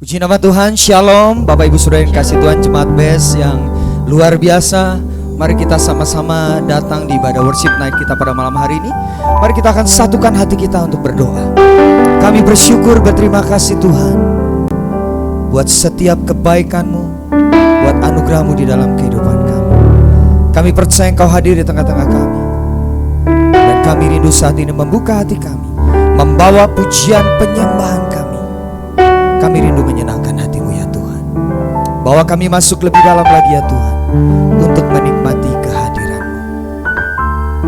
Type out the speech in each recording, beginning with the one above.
Puji nama Tuhan, Shalom Bapak Ibu Saudara yang kasih Tuhan, jemaat BES yang luar biasa. Mari kita sama-sama datang di ibadah worship night kita pada malam hari ini. Mari kita akan satukan hati kita untuk berdoa. Kami bersyukur, berterima kasih Tuhan buat setiap kebaikan-Mu, buat anugerah-Mu di dalam kehidupan kami. Kami percaya Engkau hadir di tengah-tengah kami, dan kami rindu saat ini membuka hati kami, membawa pujian penyembahan kami. Kami rindu menyenangkan hati-Mu ya Tuhan. Bawa kami masuk lebih dalam lagi ya Tuhan, untuk menikmati kehadiran-Mu.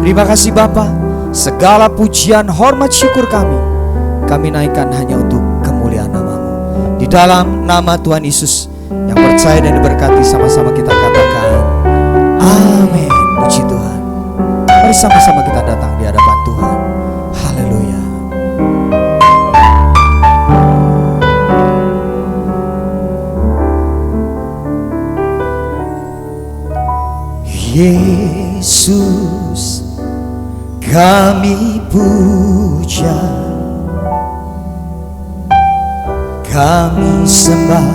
Terima kasih Bapa. Segala pujian, hormat, syukur kami naikkan hanya untuk kemuliaan nama-Mu. Di dalam nama Tuhan Yesus yang percaya dan diberkati, sama-sama kita katakan amin. Puji Tuhan. Mari sama-sama kita datang di hadapan Tuhan. Haleluya. Yesus, kami puja, kami sembah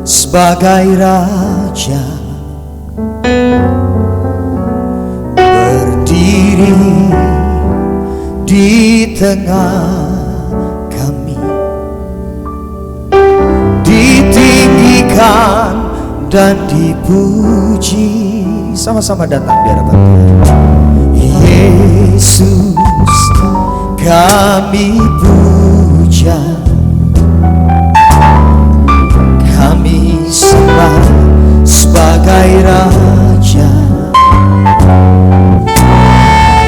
sebagai Raja, berdiri di tengah kami, ditinggikan dan dipuji. Sama-sama datang di hadapan Tuhan. Yesus, kami puja, kami sembah sebagai Raja,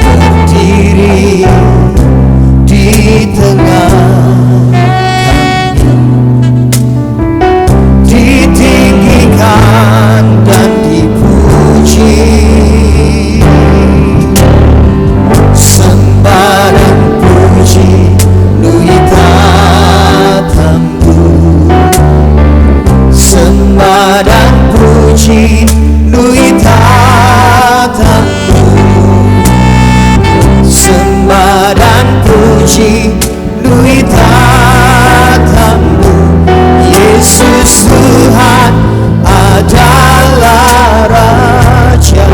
berdiri di tengah kami, ditinggikan dan dipuji. Sembah dan puji nuitatamu, sembah dan puji nuitatamu, sembah dan puji nuitatamu. Yesus Tuhan adalah Raja.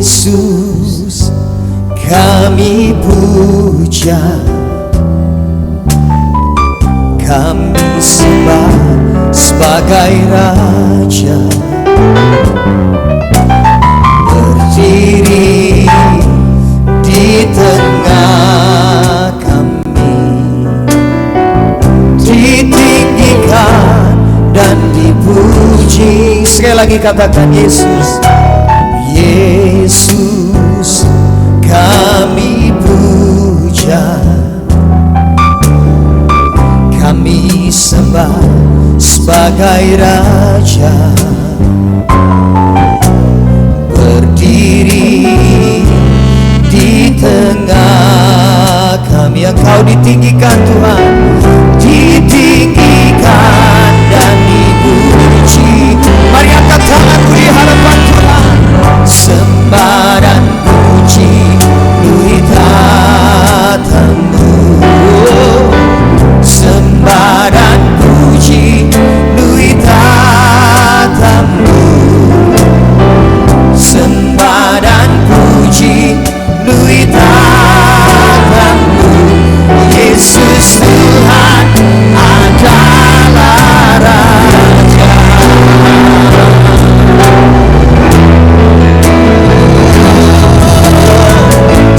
Yesus, kami puja, kami sembah sebagai Raja, berdiri di tengah kami, ditinggikan dan dipuji. Sekali lagi katakan Yesus. Yesus, kami puja, kami sembah sebagai Raja, berdiri di tengah kami. Engkau ditinggikan Tuhan, ditinggikan dan dipuji. Mari angkat tanganku di hadapan Tuhan. Sembah dan puji nuitatamu, sembah dan puji nuitatamu, sembah dan puji nuitatamu. Yesus Tuhan adalah Raja.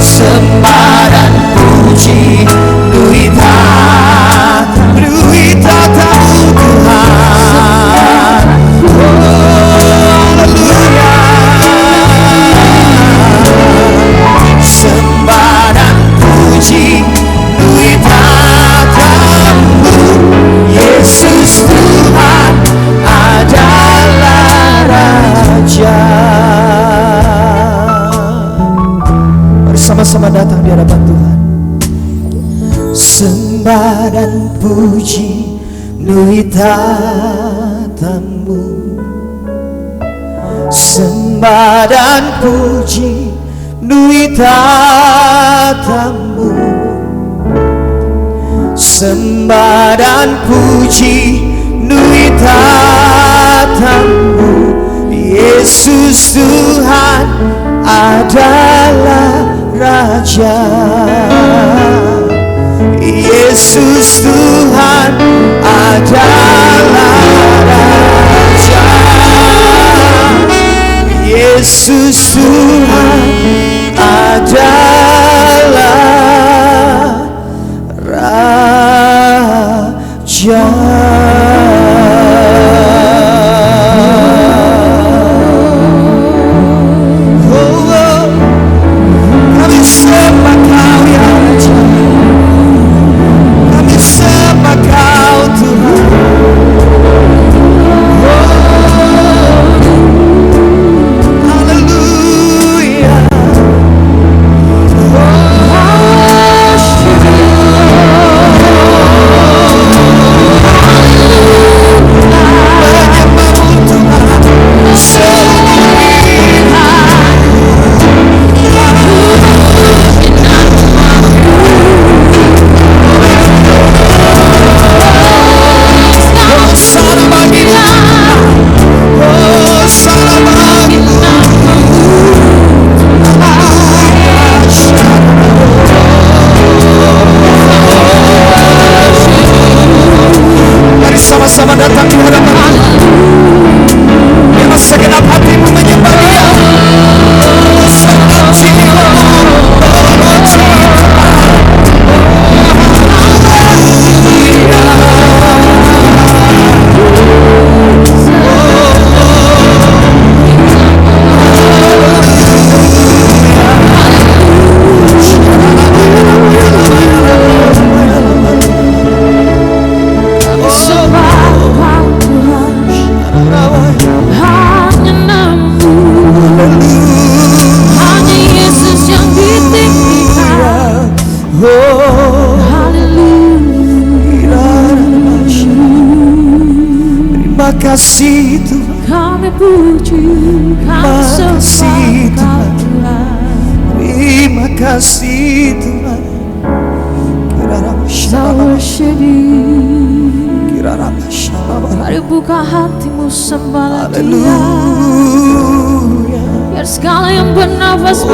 Sembah dan puji nuitatamu Tuhan. Haleluya. Sembah dan puji nuitatamu. Yesus Tuhan adalah Raja. Sama-sama datang di hadapan Tuhan. Sembah dan puji nuitatamu, sembah dan puji nui tatamu, sembah dan puji nui tatamu. Yesus Tuhan adalah Raja, Yesus Tuhan adalah Raja, Yesus Tuhan adalah Raja. Sama-sama datang di hadapan Allah. Biarlah segenap hatimu menyembah Dia. Segenap jiwa, kasih Tuhan, kami puji, kami sembah Tuhan. Terima kasih Tuhan. Mari buka hatimu, sembahlah Dia. Biar segala yang bernafas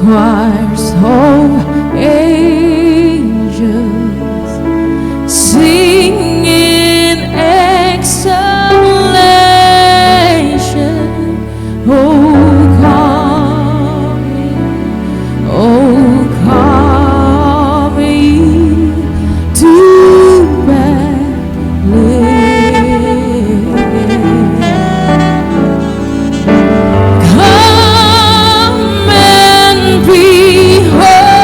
choirs of angels singing exhalation. Oh, come ye to Bethlehem. Come and behold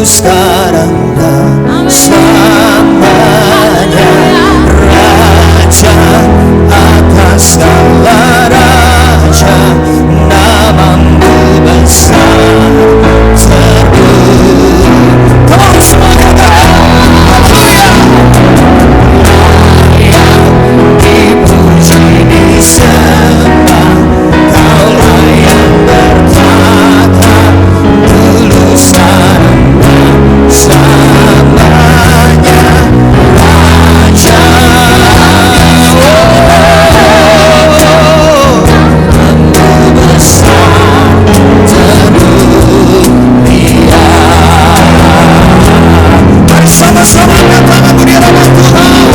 sekarang dan selamanya. Raja atas segala raja, namamu besar terpuji. Come on, semua katakan haleluya. Dipuji disembah, Kaulah yang bertata dulu sekarang dan selamanya. Raja, namamu besar termulia. Mari sama-sama katakan puji nama Tuhan.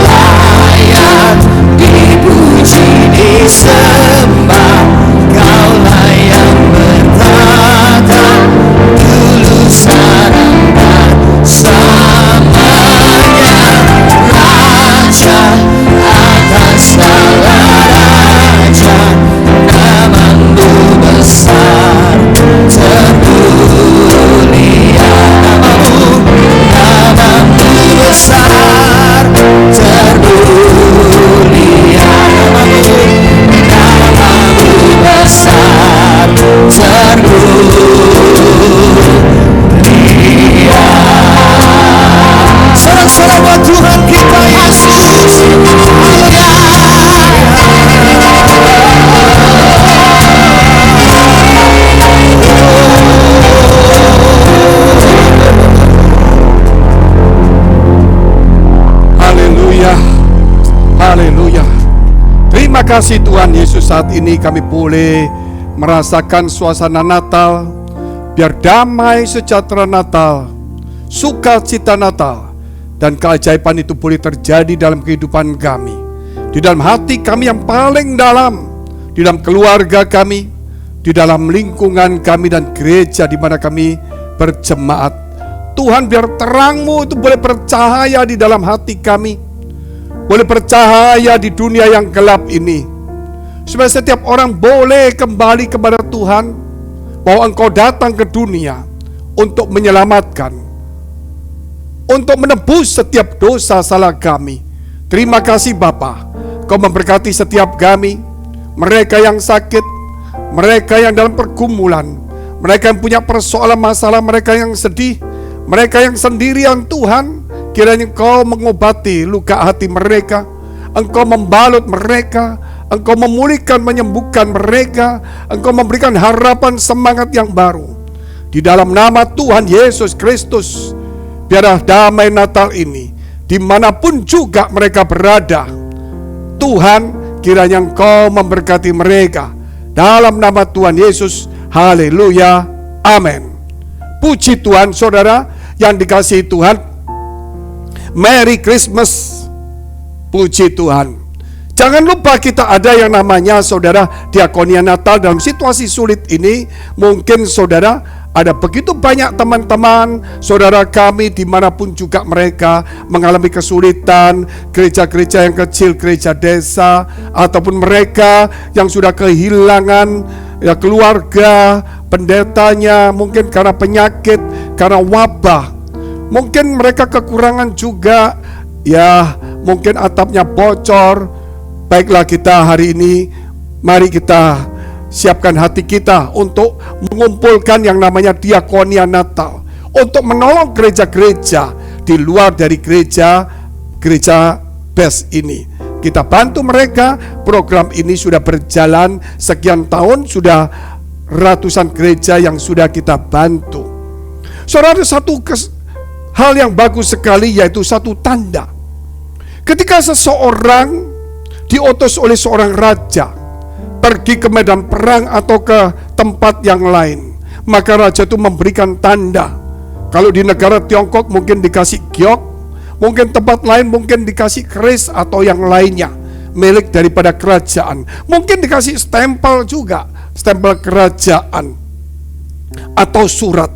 Layak dipuji disembah, Kaulah yang bertata dulu sekarang dan selamanya. Raja atas segala raja, namamu besar termulia. Namamu besar termulia. Namamu besar termulia. Sorak-sorak buat Tuhan kita Yesus. Haleluya. Haleluya. Terima kasih Tuhan Yesus, saat ini kami boleh merasakan suasana Natal. Biar damai sejahtera Natal, sukacita Natal, dan keajaiban itu boleh terjadi dalam kehidupan kami, di dalam hati kami yang paling dalam, di dalam keluarga kami, di dalam lingkungan kami dan gereja di mana kami berjemaat. Tuhan, biar terang-Mu itu boleh bercahaya di dalam hati kami, boleh bercahaya di dunia yang gelap ini, supaya setiap orang boleh kembali kepada Tuhan, bahwa Engkau datang ke dunia untuk menyelamatkan, untuk menebus setiap dosa salah kami. Terima kasih Bapa, Kau memberkati setiap kami, mereka yang sakit, mereka yang dalam pergumulan, mereka yang punya persoalan masalah, mereka yang sedih, mereka yang sendirian. Tuhan, kiranya Engkau mengobati luka hati mereka, Engkau membalut mereka, Engkau memulihkan, menyembuhkan mereka, Engkau memberikan harapan semangat yang baru. Di dalam nama Tuhan Yesus Kristus, biarlah damai Natal ini dimanapun juga mereka berada. Tuhan, kiranya Engkau memberkati mereka. Dalam nama Tuhan Yesus, haleluya, amin. Puji Tuhan, saudara yang dikasihi Tuhan. Merry Christmas. Puji Tuhan. Jangan lupa kita ada yang namanya saudara diakonia Natal. Dalam situasi sulit ini, mungkin saudara ada begitu banyak teman-teman saudara kami dimanapun juga mereka mengalami kesulitan, gereja-gereja yang kecil, gereja desa, ataupun mereka yang sudah kehilangan ya keluarga, pendetanya, mungkin karena penyakit, karena wabah. Mungkin mereka kekurangan juga, ya mungkin atapnya bocor. Baiklah, kita hari ini mari kita siapkan hati kita untuk mengumpulkan yang namanya diakonia Natal, untuk menolong gereja-gereja di luar dari gereja BES ini. Kita bantu mereka. Program ini sudah berjalan sekian tahun, sudah ratusan gereja yang sudah kita bantu. Saudara, ada satu hal yang bagus sekali, yaitu satu tanda. Ketika seseorang diutus oleh seorang raja pergi ke medan perang atau ke tempat yang lain, maka raja itu memberikan tanda. Kalau di negara Tiongkok mungkin dikasih giok, mungkin tempat lain mungkin dikasih keris atau yang lainnya, milik daripada kerajaan. Mungkin dikasih stempel juga, stempel kerajaan atau surat.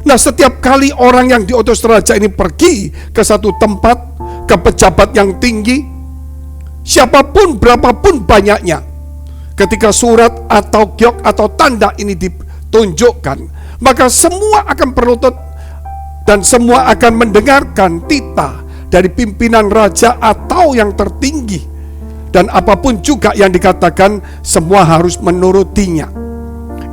Nah, setiap kali orang yang diutus raja ini pergi ke satu tempat, ke pejabat yang tinggi, siapapun berapapun banyaknya, ketika surat atau giok atau tanda ini ditunjukkan, maka semua akan berlutut dan semua akan mendengarkan titah dari pimpinan raja atau yang tertinggi. Dan apapun juga yang dikatakan, semua harus menurutinya.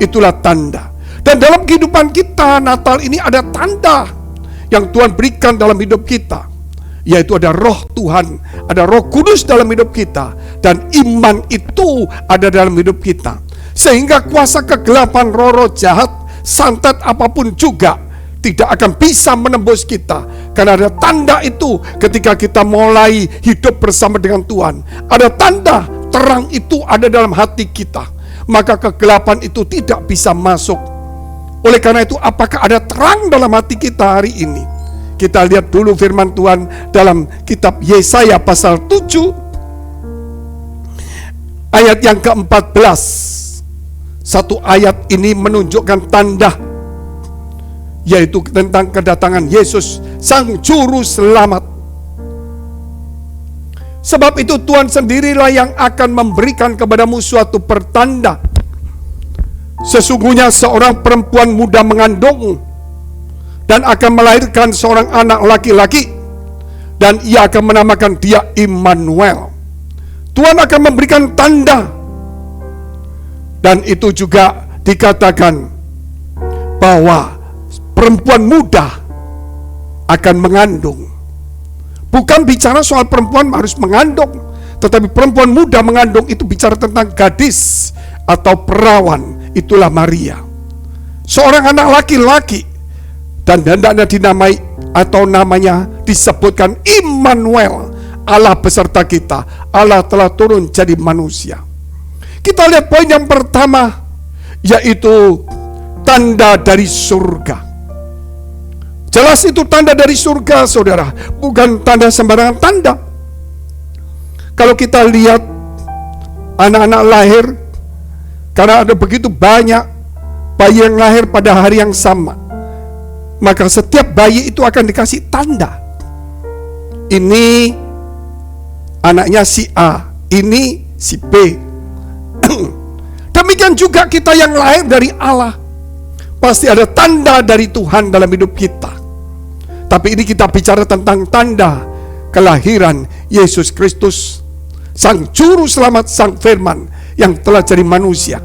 Itulah tanda. Dan dalam kehidupan kita, Natal ini ada tanda yang Tuhan berikan dalam hidup kita, yaitu ada roh Tuhan, ada Roh Kudus dalam hidup kita, dan iman itu ada dalam hidup kita. Sehingga kuasa kegelapan, roh-roh jahat, santet apapun juga tidak akan bisa menembus kita, karena ada tanda itu ketika kita mulai hidup bersama dengan Tuhan. Ada tanda terang itu ada dalam hati kita, maka kegelapan itu tidak bisa masuk. Oleh karena itu, apakah ada terang dalam hati kita hari ini? Kita lihat dulu firman Tuhan dalam kitab Yesaya pasal 7 ayat yang ke-14. Satu ayat ini menunjukkan tanda, yaitu tentang kedatangan Yesus, Sang Juru Selamat. Sebab itu Tuhan sendirilah yang akan memberikan kepadamu suatu pertanda. Sesungguhnya seorang perempuan muda mengandung dan akan melahirkan seorang anak laki-laki, dan ia akan menamakan dia Immanuel. Tuhan akan memberikan tanda. Dan itu juga dikatakan bahwa perempuan muda akan mengandung. Bukan bicara soal perempuan harus mengandung, tetapi perempuan muda mengandung itu bicara tentang gadis atau perawan. Itulah Maria, seorang anak laki-laki, dan hendaknya dinamai atau namanya disebutkan Immanuel, Allah beserta kita. Allah telah turun jadi manusia. Kita lihat poin yang pertama, yaitu tanda dari surga. Jelas itu tanda dari surga, saudara, bukan tanda sembarangan tanda. Kalau kita lihat anak-anak lahir, karena ada begitu banyak bayi yang lahir pada hari yang sama, maka setiap bayi itu akan dikasih tanda. Ini anaknya si A, ini si B. Demikian juga kita yang lahir dari Allah, pasti ada tanda dari Tuhan dalam hidup kita. Tapi ini kita bicara tentang tanda kelahiran Yesus Kristus, Sang Juru Selamat, Sang Firman yang telah jadi manusia.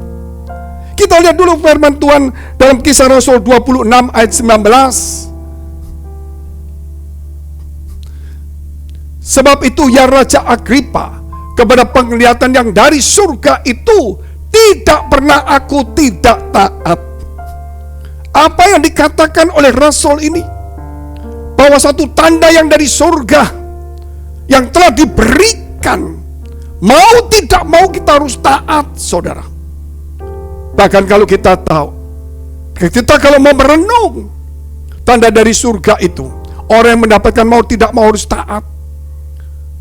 Kita lihat dulu firman Tuhan dalam Kisah Rasul 26 ayat 19. Sebab itu ya Raja Agripa, kepada penglihatan yang dari surga itu tidak pernah aku tidak taat. Apa yang dikatakan oleh Rasul ini? Bahwa satu tanda yang dari surga yang telah diberikan, mau tidak mau kita harus taat, saudara. Bahkan kalau kita tahu, kita kalau mau merenung tanda dari surga itu, orang yang mendapatkan mau tidak mau harus taat.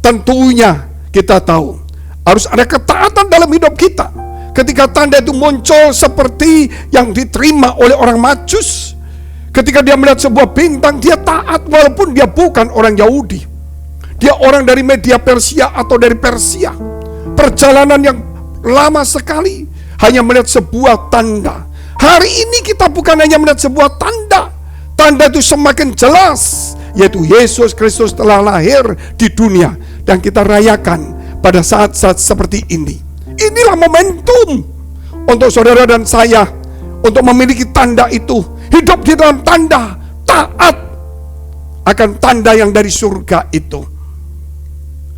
Tentunya kita tahu harus ada ketaatan dalam hidup kita. Ketika tanda itu muncul seperti yang diterima oleh orang Majus, ketika dia melihat sebuah bintang, dia taat walaupun dia bukan orang Yahudi. Dia orang dari Media Persia atau dari Persia. Perjalanan yang lama sekali, hanya melihat sebuah tanda. Hari ini kita bukan hanya melihat sebuah tanda. Tanda itu semakin jelas, yaitu Yesus Kristus telah lahir di dunia, dan kita rayakan pada saat-saat seperti ini. Inilah momentum untuk saudara dan saya untuk memiliki tanda itu. Hidup di dalam tanda, taat akan tanda yang dari surga itu.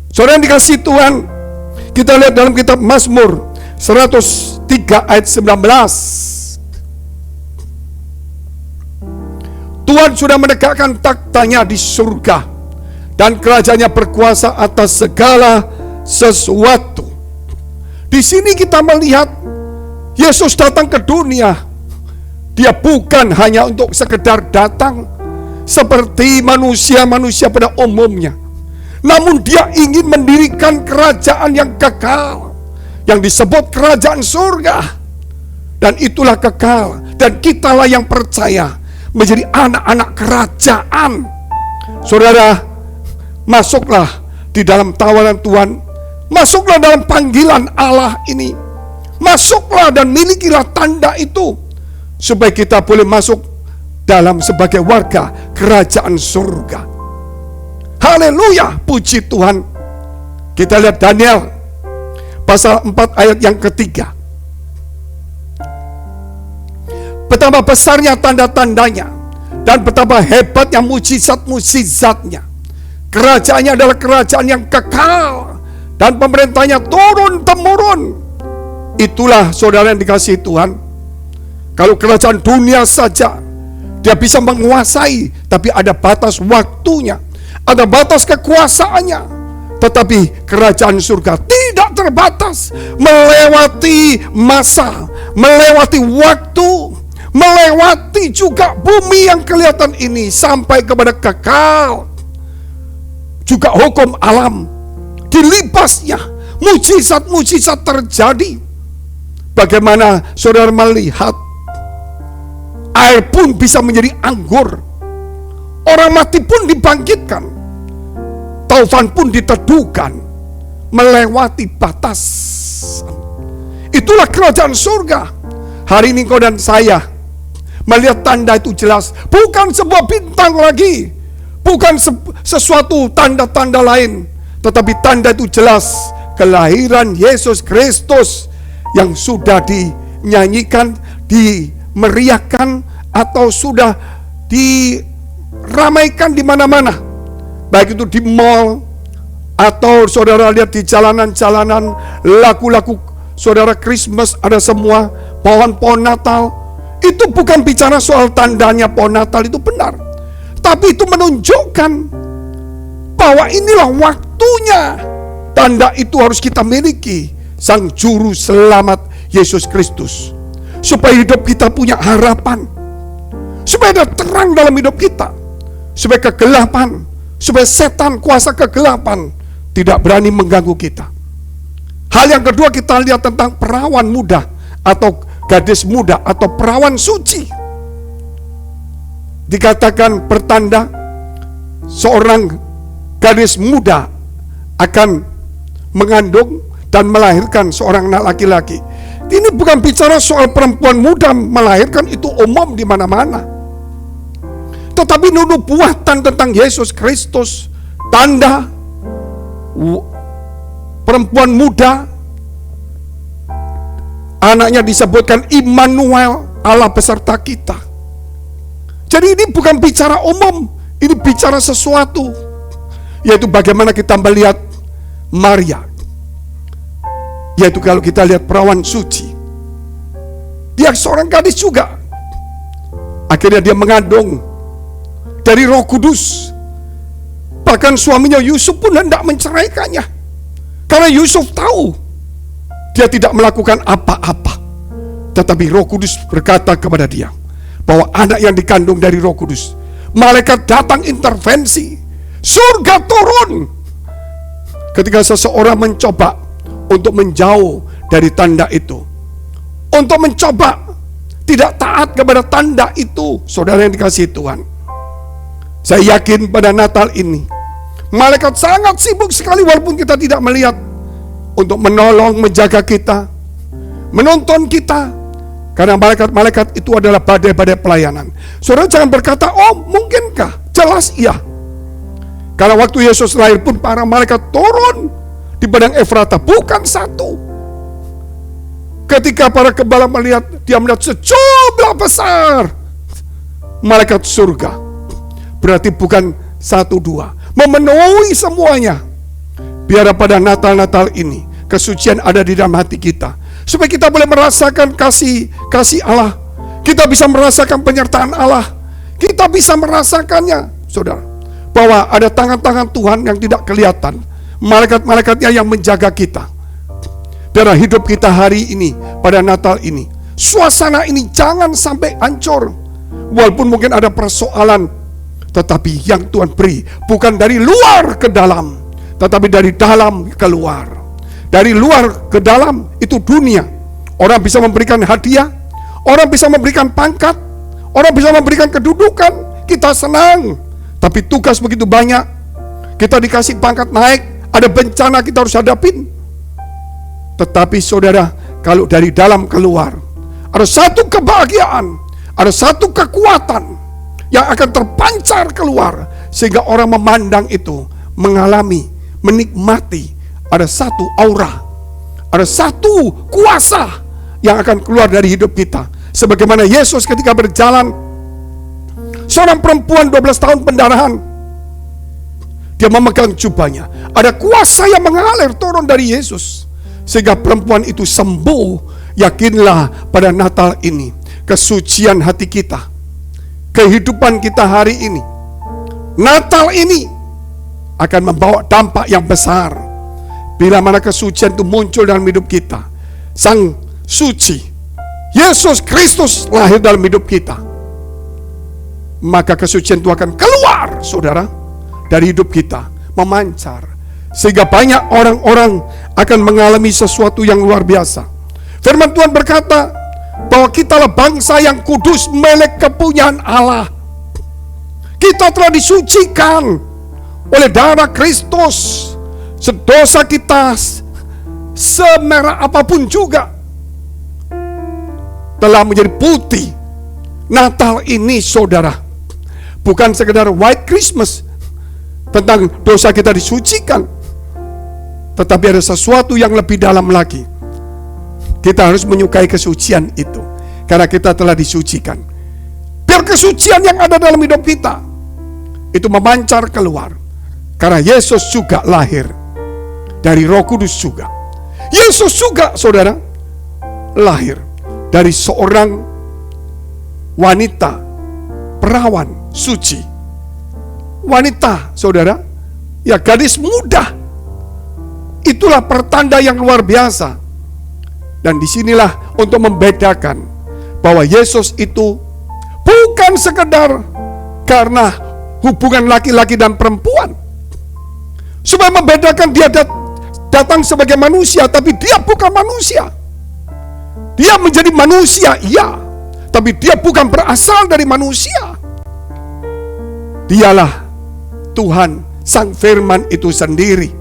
Saudara yang dikasihi Tuhan, kita lihat dalam kitab Mazmur 103 ayat 19. Tuhan sudah menegakkan taktanya di surga, dan kerajaannya berkuasa atas segala sesuatu. Di sini kita melihat Yesus datang ke dunia. Dia bukan hanya untuk sekedar datang seperti manusia-manusia pada umumnya, namun dia ingin mendirikan kerajaan yang kekal, yang disebut kerajaan surga. Dan itulah kekal, dan kitalah yang percaya menjadi anak-anak kerajaan. Saudara, masuklah di dalam tawaran Tuhan, masuklah dalam panggilan Allah ini, masuklah dan milikilah tanda itu. supaya kita boleh masuk dalam sebagai warga kerajaan surga. Haleluya, puji Tuhan. Kita lihat Daniel pasal 4 ayat yang ketiga. Betapa besarnya tanda-tandanya dan betapa hebatnya mujizat-mujizatnya. Kerajaannya adalah kerajaan yang kekal dan pemerintahnya turun-temurun. Itulah saudara yang dikasihi Tuhan. Kalau kerajaan dunia saja dia bisa menguasai, tapi ada batas waktunya, ada batas kekuasaannya. Tetapi kerajaan surga tidak terbatas, melewati masa, melewati waktu, melewati juga bumi yang kelihatan ini sampai kepada kekal. Juga hukum alam dilipasnya, mujizat-mujizat terjadi. Bagaimana saudara melihat air pun bisa menjadi anggur, orang mati pun dibangkitkan, taufan pun diteduhkan, melewati batas. Itulah kerajaan surga. Hari ini kau dan saya melihat tanda itu jelas, bukan sebuah bintang lagi, bukan sesuatu tanda-tanda lain, tetapi tanda itu jelas, kelahiran Yesus Kristus yang sudah dinyanyikan, dimeriahkan, atau sudah diramaikan di mana-mana, baik itu di mall atau saudara lihat di jalanan-jalanan, lagu-lagu saudara Christmas ada semua, pohon-pohon Natal. Itu bukan bicara soal tandanya pohon Natal itu benar, tapi itu menunjukkan bahwa inilah waktunya. Tanda itu harus kita miliki, Sang Juru Selamat Yesus Kristus, supaya hidup kita punya harapan, supaya ada terang dalam hidup kita, supaya kegelapan, supaya setan kuasa kegelapan tidak berani mengganggu kita. Hal yang kedua, kita lihat tentang perawan muda atau gadis muda atau perawan suci. Dikatakan pertanda seorang gadis muda akan mengandung dan melahirkan seorang anak laki-laki. Ini bukan bicara soal perempuan muda melahirkan, itu umum di mana-mana. Tetapi nubuatan tentang Yesus Kristus, tanda perempuan muda, anaknya disebutkan Immanuel, Allah beserta kita. Jadi ini bukan bicara umum, ini bicara sesuatu, yaitu bagaimana kita melihat Maria. Yaitu kalau kita lihat perawan suci, dia seorang gadis juga. Akhirnya dia mengandung dari Roh Kudus. Bahkan suaminya Yusuf pun hendak menceraikannya, karena Yusuf tahu dia tidak melakukan apa-apa. Tetapi Roh Kudus berkata kepada dia bahwa anak yang dikandung dari Roh Kudus, malaikat datang intervensi, surga turun. Ketika seseorang mencoba untuk menjauh dari tanda itu, untuk mencoba tidak taat kepada tanda itu, saudara yang dikasihi Tuhan, saya yakin pada Natal ini malaikat sangat sibuk sekali, walaupun kita tidak melihat, untuk menolong, menjaga kita, menuntun kita. Karena malaikat-malaikat itu adalah badai-badai pelayanan. Saudara jangan berkata, oh mungkinkah? Jelas iya. Karena waktu Yesus lahir pun para malaikat turun di padang Efrata, bukan satu. Ketika para gembala melihat, dia melihat sejumlah besar malaikat surga. Berarti bukan satu dua, memenuhi semuanya. Biar pada Natal-Natal ini kesucian ada di dalam hati kita, supaya kita boleh merasakan kasih Allah. Kita bisa merasakan penyertaan Allah. Kita bisa merasakannya, saudara, bahwa ada tangan-tangan Tuhan yang tidak kelihatan, malaikat-malaikatnya yang menjaga kita. Biar hidup kita hari ini, pada Natal ini, suasana ini jangan sampai hancur. Walaupun mungkin ada persoalan, tetapi yang Tuhan beri bukan dari luar ke dalam, tetapi dari dalam keluar. Dari luar ke dalam itu dunia. Orang bisa memberikan hadiah, orang bisa memberikan pangkat, orang bisa memberikan kedudukan, kita senang. Tapi tugas begitu banyak, kita dikasih pangkat naik, ada bencana kita harus hadapin. Tetapi saudara, kalau dari dalam keluar, ada satu kebahagiaan, Ada satu kekuatan yang akan terpancar keluar, sehingga orang memandang itu, mengalami, menikmati. Ada satu aura, ada satu kuasa yang akan keluar dari hidup kita. Sebagaimana Yesus ketika berjalan, seorang perempuan 12 tahun pendarahan, dia memegang jubahnya. Ada kuasa yang mengalir turun dari Yesus, sehingga perempuan itu sembuh. Yakinlah pada Natal ini, kesucian hati kita, kehidupan kita hari ini, Natal ini akan membawa dampak yang besar. Bila mana kesucian itu muncul dalam hidup kita, Sang Suci Yesus Kristus lahir dalam hidup kita, maka kesucian itu akan keluar, saudara, dari hidup kita, memancar, sehingga banyak orang-orang akan mengalami sesuatu yang luar biasa. Firman Tuhan berkata bahwa kitalah bangsa yang kudus, milik kepunyaan Allah. Kita telah disucikan oleh darah Kristus. Sedosa kita semerah apapun juga telah menjadi putih. Natal ini, saudara, bukan sekedar White Christmas tentang dosa kita disucikan, tetapi ada sesuatu yang lebih dalam lagi. Kita harus menyukai kesucian itu, karena kita telah disucikan. Biar kesucian yang ada dalam hidup kita itu memancar keluar, karena Yesus juga lahir dari Roh Kudus juga. Yesus juga, saudara, lahir dari seorang wanita perawan suci. Wanita, saudara, ya gadis muda. Itulah pertanda yang luar biasa. Dan disinilah untuk membedakan bahwa Yesus itu bukan sekedar karena hubungan laki-laki dan perempuan. Supaya membedakan dia datang sebagai manusia, tapi dia bukan manusia. Dia menjadi manusia, iya, tapi dia bukan berasal dari manusia. Dialah Tuhan, Sang Firman itu sendiri.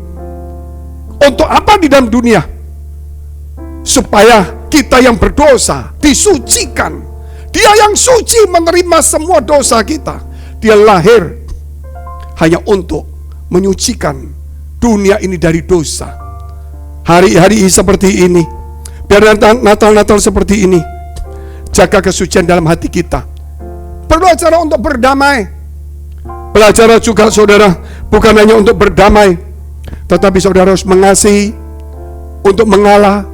Untuk apa di dalam dunia? Supaya kita yang berdosa disucikan. Dia yang suci menerima semua dosa kita. Dia lahir hanya untuk menyucikan dunia ini dari dosa. Hari-hari seperti ini, biar Natal-Natal seperti ini, jaga kesucian dalam hati kita. Belajar untuk berdamai. Belajar juga, saudara, bukan hanya untuk berdamai, tetapi saudara harus mengasihi, untuk mengalah.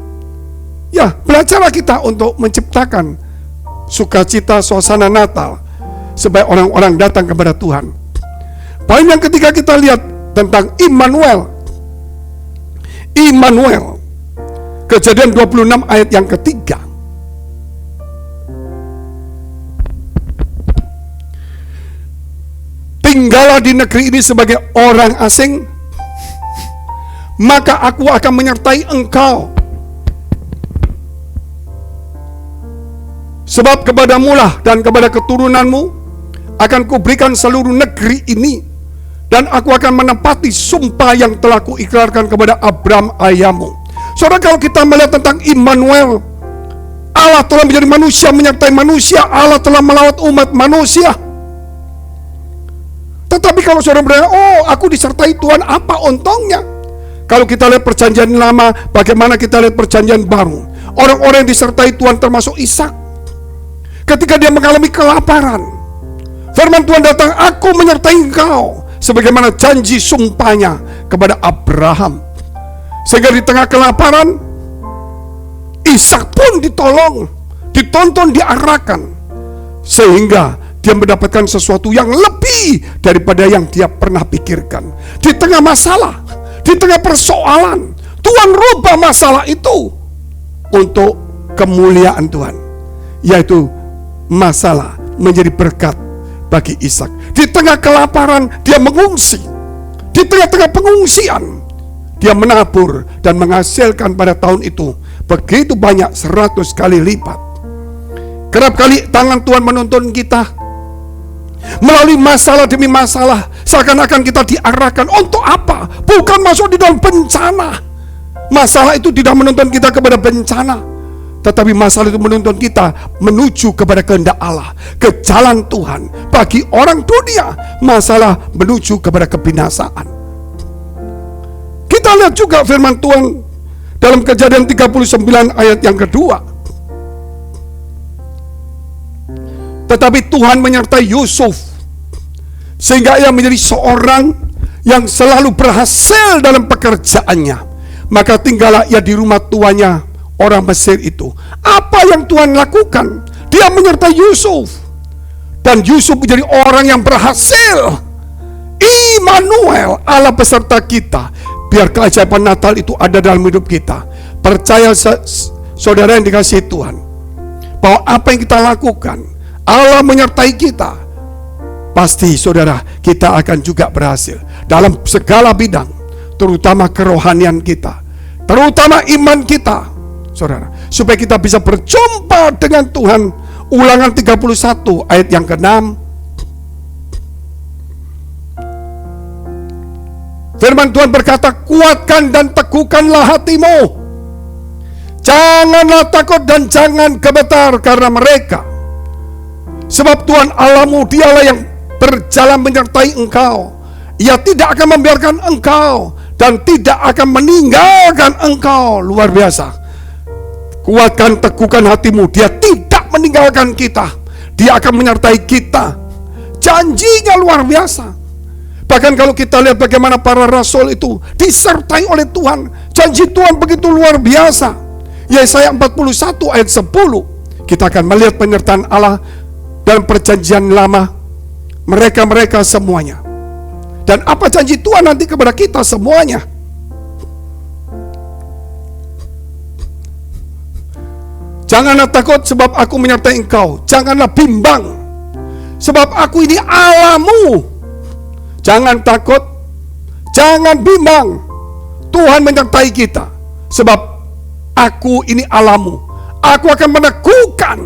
Ya, belajarlah kita untuk menciptakan sukacita suasana Natal, supaya orang-orang datang kepada Tuhan. Poin yang ketiga kita lihat tentang Immanuel. Immanuel, Kejadian 26 ayat yang ketiga. Tinggallah di negeri ini sebagai orang asing, maka aku akan menyertai engkau. Sebab kepadamulah dan kepada keturunanmu akan kuberikan seluruh negeri ini, dan aku akan menepati sumpah yang telah kuikrarkan kepada Abraham ayahmu. Saudara, kalau kita melihat tentang Immanuel, Allah telah menjadi manusia, menyertai manusia. Allah telah melawat umat manusia. Tetapi kalau saudara bertanya, oh aku disertai Tuhan, apa untungnya? Kalau kita lihat perjanjian lama, bagaimana kita lihat perjanjian baru, orang-orang yang disertai Tuhan termasuk Ishak. Ketika dia mengalami kelaparan, firman Tuhan datang, aku menyertai engkau, sebagaimana janji sumpahnya kepada Abraham. Sehingga di tengah kelaparan, Ishak pun ditolong, dituntun, diarahkan, sehingga dia mendapatkan sesuatu yang lebih daripada yang dia pernah pikirkan. Di tengah masalah, di tengah persoalan, Tuhan rubah masalah itu untuk kemuliaan Tuhan, yaitu masalah menjadi berkat bagi Ishak. Di tengah kelaparan dia mengungsi. Di tengah-tengah pengungsian dia menabur dan menghasilkan pada tahun itu begitu banyak, 100 kali lipat. Kerap kali tangan Tuhan menuntun kita melalui masalah demi masalah, seakan-akan kita diarahkan untuk apa? Bukan masuk di dalam bencana. Masalah itu tidak menuntun kita kepada bencana, Tetapi masalah itu menuntun kita menuju kepada kehendak Allah, ke jalan Tuhan. Bagi orang dunia, masalah menuju kepada kebinasaan. Kita lihat juga firman Tuhan dalam Kejadian 39 ayat yang kedua. Tetapi Tuhan menyertai Yusuf, sehingga ia menjadi seorang yang selalu berhasil dalam pekerjaannya. Maka tinggallah ia di rumah tuannya, orang Mesir itu. Apa yang Tuhan lakukan? Dia menyertai Yusuf, dan Yusuf menjadi orang yang berhasil. Immanuel, Allah beserta kita. Biar keajaiban Natal itu ada dalam hidup kita. Percaya saudara yang dikasihi Tuhan, bahwa apa yang kita lakukan, Allah menyertai kita. Pasti saudara, kita akan juga berhasil dalam segala bidang, terutama kerohanian kita, terutama iman kita, saudara, supaya kita bisa berjumpa dengan Tuhan. Ulangan 31 ayat yang ke-6. Firman Tuhan berkata, kuatkan dan teguhkanlah hatimu, janganlah takut dan jangan gemetar karena mereka. Sebab Tuhan Allahmu, dialah yang berjalan menyertai engkau. Ia tidak akan membiarkan engkau dan tidak akan meninggalkan engkau. Luar biasa. Kuatkan, teguhkan hatimu. Dia tidak meninggalkan kita. Dia akan menyertai kita. Janjinya luar biasa. Bahkan kalau kita lihat bagaimana para rasul itu disertai oleh Tuhan, janji Tuhan begitu luar biasa. Yesaya 41 ayat 10, kita akan melihat penyertaan Allah dalam perjanjian lama, mereka-mereka semuanya. Dan apa janji Tuhan nanti kepada kita semuanya? Janganlah takut sebab aku menyertai engkau. Janganlah bimbang sebab aku ini Allahmu. Jangan takut, jangan bimbang. Tuhan menyertai kita. Sebab aku ini Allahmu. Aku akan meneguhkan,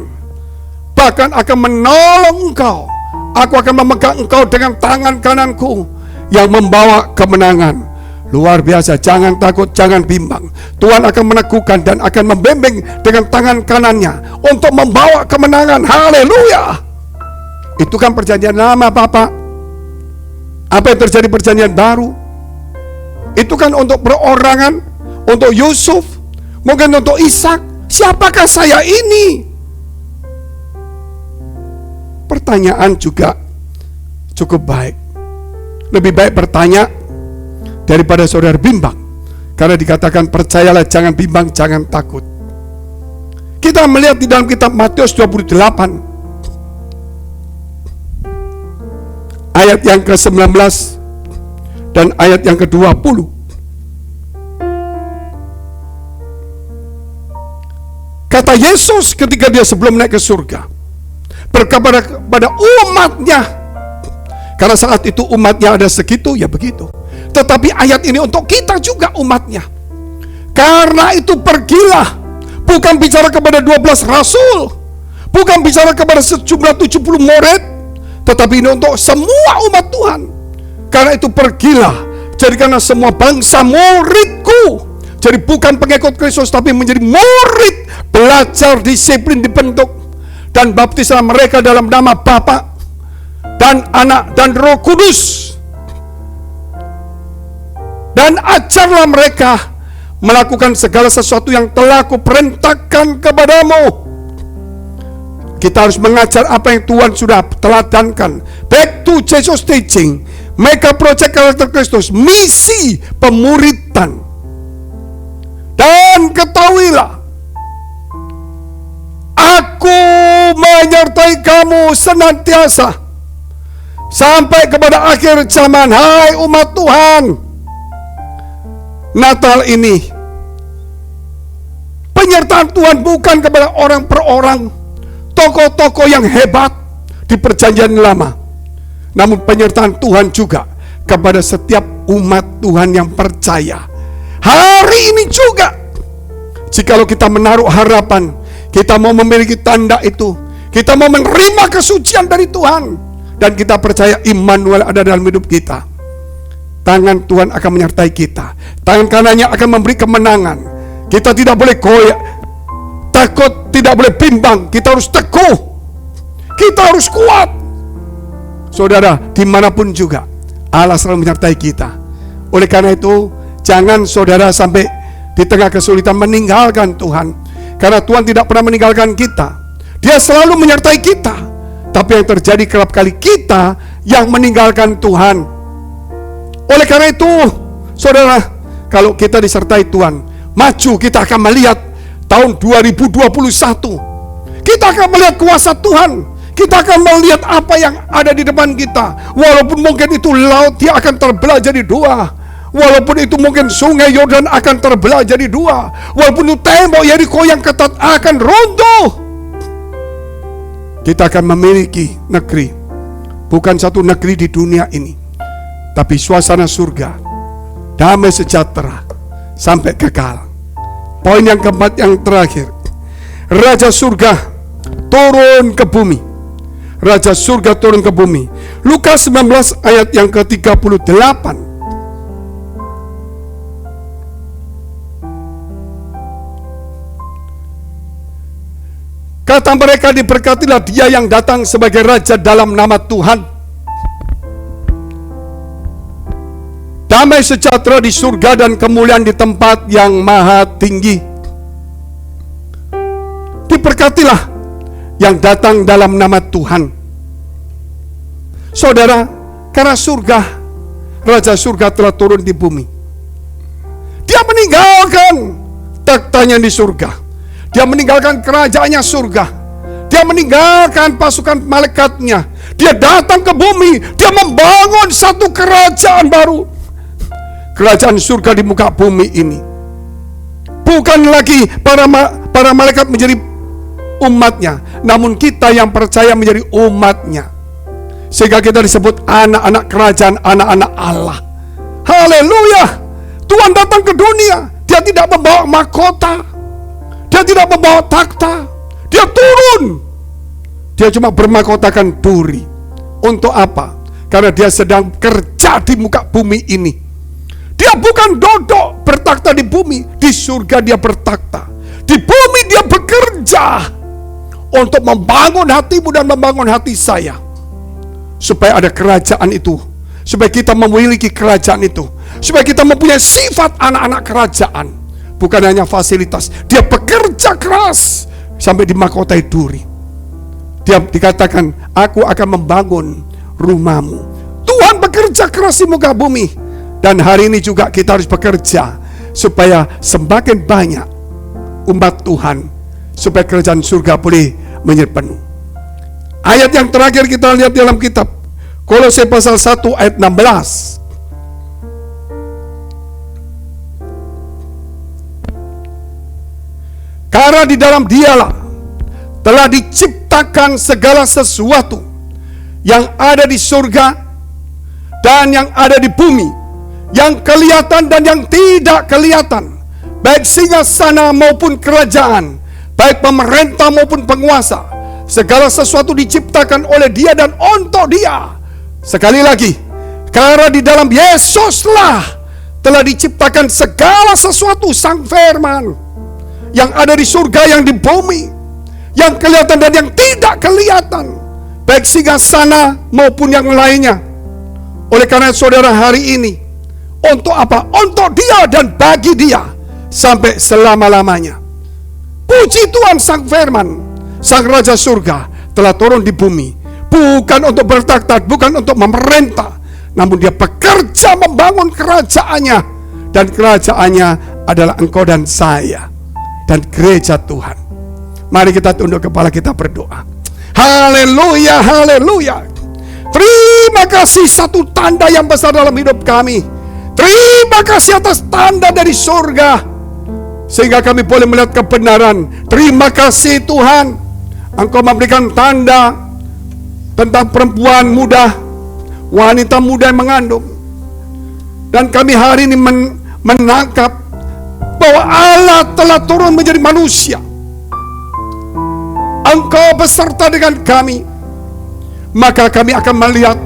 bahkan akan menolong engkau. Aku akan memegang engkau dengan tangan kananku yang membawa kemenangan. Luar biasa, jangan takut, jangan bimbang. Tuhan akan meneguhkan dan akan membimbing dengan tangan kanannya untuk membawa kemenangan. Haleluya. Itu kan perjanjian lama, Bapak. Apa yang terjadi perjanjian baru? Itu kan untuk perorangan, untuk Yusuf, mungkin untuk Ishak. Siapakah saya ini? Pertanyaan juga cukup baik. Lebih baik bertanya daripada saudara bimbang. Karena dikatakan percayalah, jangan bimbang, jangan takut. Kita melihat di dalam kitab Matius 28 ayat yang ke-19 dan ayat yang ke-20. Kata Yesus ketika dia sebelum naik ke surga, berkata kepada umatnya, karena saat itu umatnya ada segitu, ya begitu. Tetapi ayat ini untuk kita juga umatnya. Karena itu pergilah, bukan bicara kepada 12 rasul, bukan bicara kepada sejumlah 70 murid, tetapi ini untuk semua umat Tuhan. Karena itu pergilah, jadikanlah semua bangsa muridku. Jadi bukan pengikut Kristus, tapi menjadi murid. Belajar, disiplin, dibentuk, dan baptislah mereka dalam nama Bapa dan Anak dan Roh Kudus. Dan ajarlah mereka melakukan segala sesuatu yang telah kuperintahkan kepadamu. Kita harus mengajar apa yang Tuhan sudah teladankan. Back to Jesus teaching, mega project karakter Kristus, misi pemuridan. Dan ketahuilah, aku menyertai kamu senantiasa sampai kepada akhir zaman. Hai umat Tuhan, Natal ini penyertaan Tuhan bukan kepada orang per orang, tokoh-tokoh yang hebat di perjanjian lama, namun penyertaan Tuhan juga kepada setiap umat Tuhan yang percaya. Hari ini juga, jikalau kita menaruh harapan, kita mau memiliki tanda itu, kita mau menerima kesucian dari Tuhan, dan kita percaya Immanuel ada dalam hidup kita, tangan Tuhan akan menyertai kita. Tangan kanannya akan memberi kemenangan. Kita tidak boleh goyah, takut, tidak boleh bimbang. Kita harus teguh, kita harus kuat. Saudara, dimanapun juga Allah selalu menyertai kita. Oleh karena itu, jangan saudara sampai di tengah kesulitan meninggalkan Tuhan. Karena Tuhan tidak pernah meninggalkan kita, Dia selalu menyertai kita. Tapi yang terjadi kerap kali kita yang meninggalkan Tuhan. Oleh karena itu, saudara, kalau kita disertai Tuhan, maju kita akan melihat tahun 2021. Kita akan melihat kuasa Tuhan. Kita akan melihat apa yang ada di depan kita. Walaupun mungkin itu laut, dia akan terbelah jadi dua. Walaupun itu mungkin sungai Yordan akan terbelah jadi dua. Walaupun itu tembok Yeriko yang ketat akan runtuh. Kita akan memiliki negeri, bukan satu negeri di dunia ini, tapi suasana surga, damai sejahtera sampai kekal. Poin yang keempat, yang terakhir, Raja surga turun ke bumi. Raja surga turun ke bumi. Lukas 19 ayat yang ke-38. Kata mereka, diberkatilah dia yang datang sebagai raja dalam nama Tuhan. Damai sejahtera di surga dan kemuliaan di tempat yang maha tinggi. Diberkatilah yang datang dalam nama Tuhan. Saudara, karena surga, Raja surga telah turun di bumi. Dia meninggalkan taktanya di surga. Dia meninggalkan kerajaannya surga. Dia meninggalkan pasukan malaikatnya. Dia datang ke bumi. Dia membangun satu kerajaan baru. Kerajaan surga di muka bumi ini. Bukan lagi para malaikat menjadi umatnya, namun kita yang percaya menjadi umatnya. Sehingga kita disebut anak-anak kerajaan, anak-anak Allah. Haleluya. Tuhan datang ke dunia. Dia tidak membawa mahkota, dia tidak membawa takhta. Dia turun. Dia cuma bermahkotakan duri. Untuk apa? Karena dia sedang kerja di muka bumi ini. Dia bukan duduk bertakhta di bumi. Di surga dia bertakhta. Di bumi dia bekerja untuk membangun hatimu dan membangun hati saya, supaya ada kerajaan itu, supaya kita memiliki kerajaan itu, supaya kita mempunyai sifat anak-anak kerajaan. Bukan hanya fasilitas. Dia bekerja keras sampai dimahkotai duri. Dia dikatakan, aku akan membangun rumahmu. Tuhan bekerja keras di muka bumi. Dan hari ini juga kita harus bekerja supaya semakin banyak umat Tuhan, supaya kerajaan surga boleh menjadi penuh. Ayat yang terakhir kita lihat dalam kitab Kolose pasal 1 ayat 16. Karena di dalam dialah telah diciptakan segala sesuatu yang ada di surga dan yang ada di bumi, yang kelihatan dan yang tidak kelihatan, baik singgasana maupun kerajaan, baik pemerintah maupun penguasa. Segala sesuatu diciptakan oleh Dia dan untuk Dia. Sekali lagi, karena di dalam Yesuslah telah diciptakan segala sesuatu, Sang Firman, yang ada di surga, yang di bumi, yang kelihatan dan yang tidak kelihatan, baik singgasana maupun yang lainnya. Oleh karena saudara, hari ini untuk apa? Untuk Dia dan bagi Dia sampai selama-lamanya. Puji Tuhan, Sang Firman, Sang Raja surga telah turun di bumi, bukan untuk bertakhta, bukan untuk memerintah, namun Dia bekerja membangun kerajaannya. Dan kerajaannya adalah engkau dan saya dan gereja Tuhan. Mari kita tunduk kepala, kita berdoa. Haleluya, haleluya. Terima kasih, satu tanda yang besar dalam hidup kami. Terima kasih atas tanda dari surga, sehingga kami boleh melihat kebenaran. Terima kasih Tuhan, Engkau memberikan tanda tentang perempuan muda, wanita muda yang mengandung. Dan kami hari ini menangkap bahwa Allah telah turun menjadi manusia. Engkau beserta dengan kami, maka kami akan melihat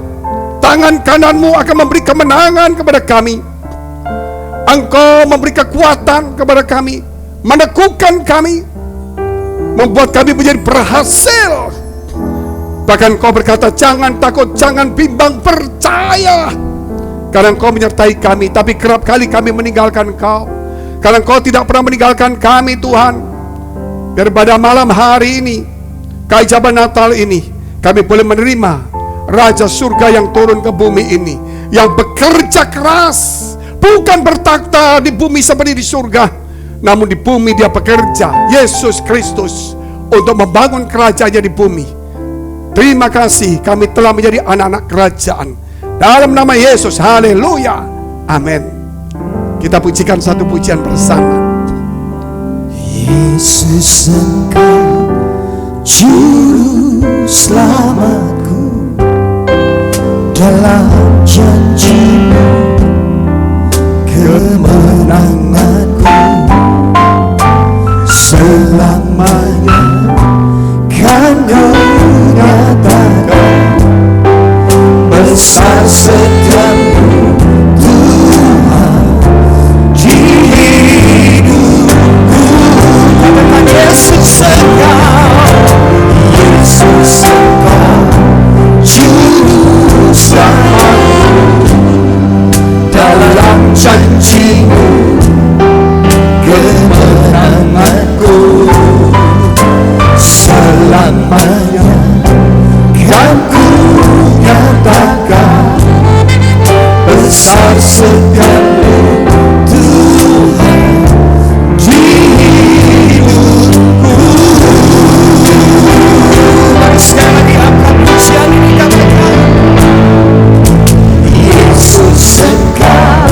tangan kananmu akan memberi kemenangan kepada kami. Engkau memberi kekuatan kepada kami, meneguhkan kami, membuat kami menjadi berhasil. Bahkan Engkau berkata, jangan takut, jangan bimbang, percaya, karena Engkau menyertai kami. Tapi kerap kali kami meninggalkan Engkau, karena Engkau tidak pernah meninggalkan kami, Tuhan. Biar pada malam hari ini, keajaiban Natal ini, kami boleh menerima Raja Surga yang turun ke bumi ini, yang bekerja keras, bukan bertakhta di bumi seperti di surga, namun di bumi dia bekerja, Yesus Kristus, untuk membangun kerajaannya di bumi. Terima kasih, kami telah menjadi anak-anak kerajaan. Dalam nama Yesus, haleluya, amin. Kita pujikan satu pujian bersama. Yesus, Engkau Juru Selamatku, dalam janji-Mu kemenanganku selamanya kan Kau nyatakan. Besar setiamu Tuhan di hidupku. Katakan Yesus Engkau, Yesus Engkau Juru Selamatku, dalam janji-Mu kemenanganku selamanya kan ku nyatakan. Besar setiamu Tuhan di hidupku. Mari sekali lagi angkat pujian ini, katakan Yesus Engkau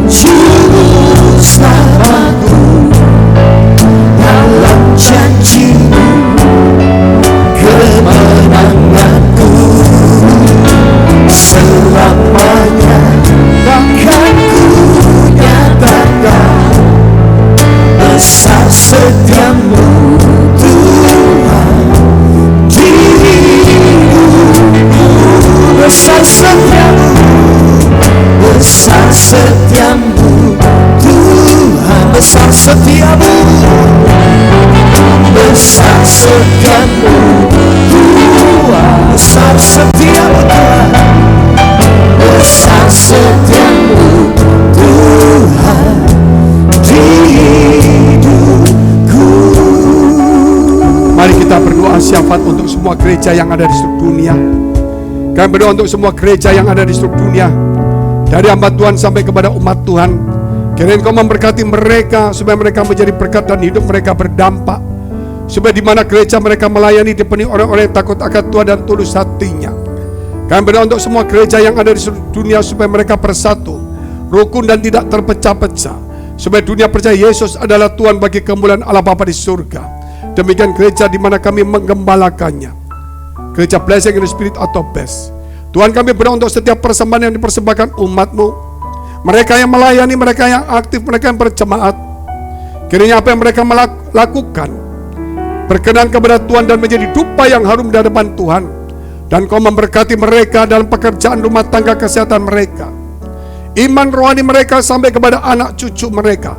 Juru Selamatku, dalam janji-Mu kemenanganku selamanya akan ku nyatakan. Besar setiamu Tuhan di hidupku. Besar setiamu, besar setiamu Tuhan. Besar setiamu, besar setiamu Tuhan. Besar setiamu Tuhan, besar setiamu Tuhan di hidupku. Mari kita berdoa syafaat untuk semua gereja yang ada di seluruh dunia. Kami berdoa untuk semua gereja yang ada di seluruh dunia, dari hamba Tuhan sampai kepada umat Tuhan. Kiranya Engkau memberkati mereka, supaya mereka menjadi berkat dan hidup mereka berdampak, supaya di mana gereja mereka melayani dipenuhi orang-orang yang takut akan Tuhan dan tulus hatinya. Kami berdoa untuk semua gereja yang ada di seluruh dunia, supaya mereka bersatu, rukun dan tidak terpecah-pecah, supaya dunia percaya Yesus adalah Tuhan bagi kemuliaan Allah Bapa di surga. Demikian gereja di mana kami menggembalakannya, gereja Blessing in the Spirit atau BES. Tuhan, kami berdoa untuk setiap persembahan yang dipersembahkan umat-Mu, mereka yang melayani, mereka yang aktif, mereka yang berjemaat. Kiranya apa yang mereka lakukan berkenan kepada Tuhan dan menjadi dupa yang harum di hadapan Tuhan. Dan Kau memberkati mereka dalam pekerjaan rumah tangga, kesehatan mereka, iman rohani mereka sampai kepada anak cucu mereka.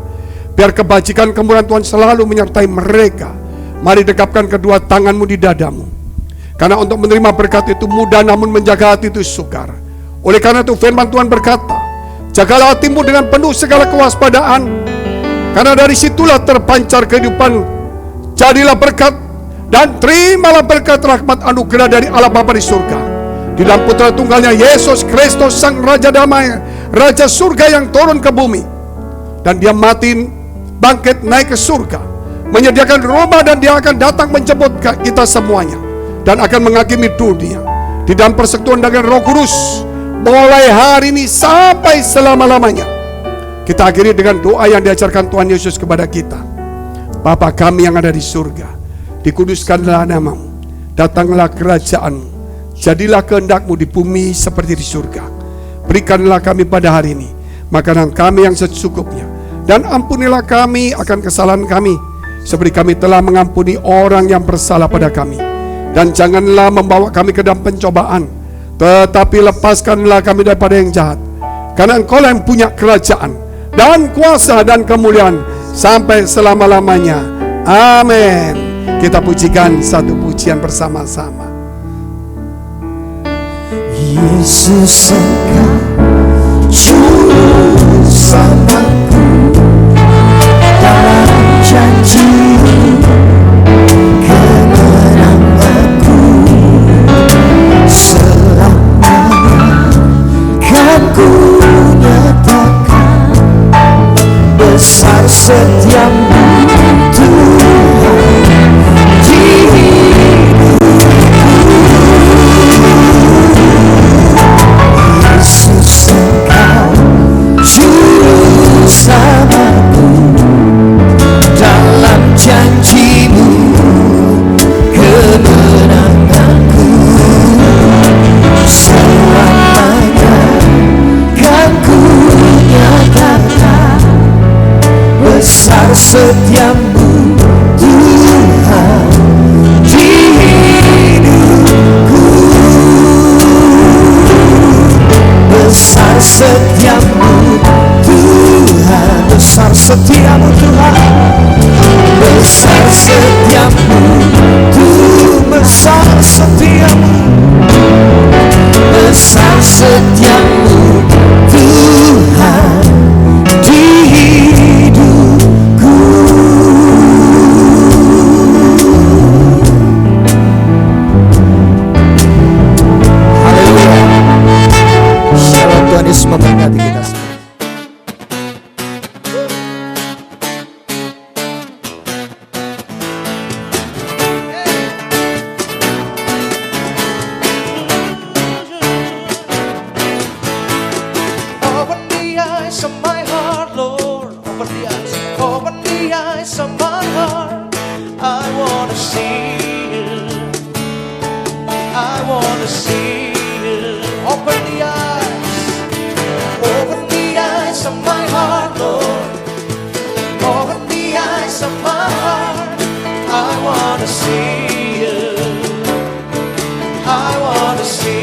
Biar kebajikan kemurahan Tuhan selalu menyertai mereka. Mari dekapkan kedua tangan-Mu di dadamu, karena untuk menerima berkat itu mudah, namun menjaga hati itu sukar. Oleh karena itu firman Tuhan berkata, jagalah hatimu dengan penuh segala kewaspadaan, karena dari situlah terpancar kehidupan. Jadilah berkat dan terimalah berkat rahmat anugerah dari Allah Bapa di surga, di dalam Putra Tunggalnya Yesus Kristus, Sang Raja Damai, Raja Surga yang turun ke bumi. Dan Dia mati, bangkit, naik ke surga, menyediakan rumah, dan Dia akan datang menjemput kita semuanya, dan akan menghakimi dunia di dalam persekutuan dengan Roh Kudus, mulai hari ini sampai selama-lamanya. Kita akhiri dengan doa yang diajarkan Tuhan Yesus kepada kita. Bapa kami yang ada di surga, dikuduskanlah nama-Mu, datanglah kerajaan-Mu, jadilah kehendak-Mu di bumi seperti di surga. Berikanlah kami pada hari ini makanan kami yang secukupnya, dan ampunilah kami akan kesalahan kami, seperti kami telah mengampuni orang yang bersalah pada kami. Dan janganlah membawa kami ke dalam pencobaan, tetapi lepaskanlah kami daripada yang jahat. Karena Engkau yang punya kerajaan dan kuasa dan kemuliaan sampai selama-lamanya. Amin. Kita pujikan satu pujian bersama-sama. Yesus Engkau juru selamatku, dalam janji kemenanganku, selamanya kan ku nyatakan besar setiamu Tuhan di Yesus Engkau juru selamatku, dalam janjimu kemenanganku, selamanya kan ku nyatakan besar setiamu Tuhan di hidupku, besar setiamu Tuhan, besar setiamu Tuhan, besar setiamu Tuhan, besar setiamu, besar setiamu Tuhan di hidupku. Haleluya. Shalom, Tuhan Yesus memberkati kita semua. Open the eyes of my heart, Lord. Open the eyes of my heart. I wanna see you. I wanna see you. Open the eyes of my heart, Lord. Open the eyes of my heart. I wanna see you. I wanna see